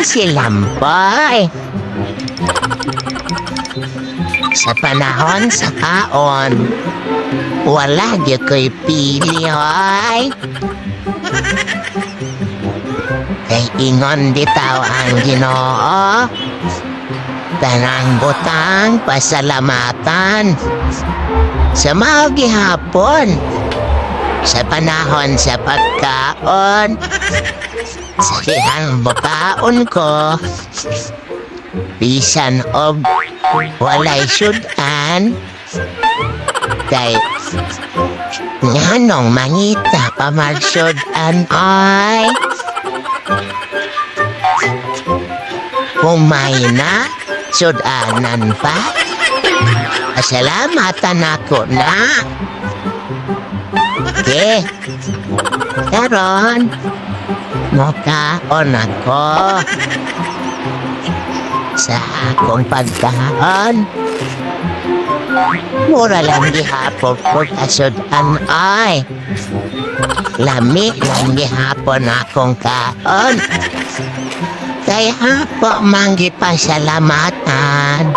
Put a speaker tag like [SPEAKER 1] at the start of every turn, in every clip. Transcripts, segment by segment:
[SPEAKER 1] si Lamboy. Sa panahon sa kaon, wala di ko'y pili, hoy. Kay ingon bitaw ang Ginoo, tanang butang pasalamatan sa mga gihapon, sa panahon sa pagkaon, sa dihang bukaon ko, bisan og walay sudan, kay nganong mangita pa magsudan ay humay na sudanan pa. Pasalamatan ako na. Okay. Karon, mukaon ako sa akong pagkaon. Mura lang gihapon ko kasudan ay. Lami lang gihapon akong kaon. Kaya po manggi pasalamatan.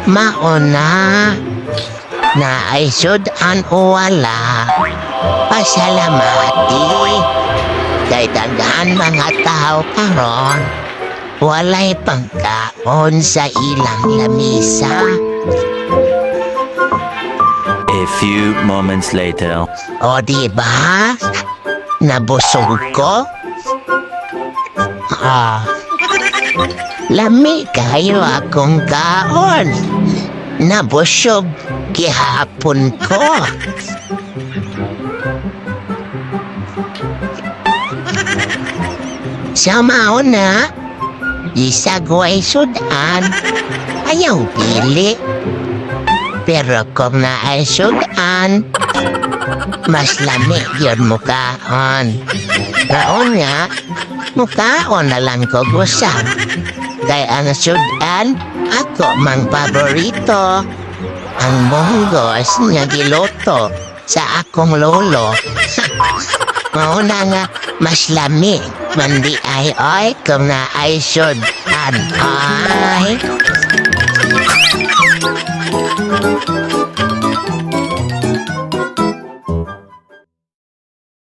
[SPEAKER 1] Mauna na ay sudan o wala. Pasalamati. Kay daghan mga tao karon walay pangkaon sa ilang lamisa.
[SPEAKER 2] A few moments later.
[SPEAKER 1] O diba? Nabusog ko? Lami kayo akong kaon. Nabusog gihapon ko. Sa mauna, isagway sudan, ayaw pili. Pero kung naay sudan, mas lami yun mukaon. Kaon nga, mukaon na lang ko gusap. Kaya ang sudan, ako mang paborito. Ang monggos nga giloto sa akong lolo. Mauna nga, mas lami. Mandi ay kung na ay sudan ay.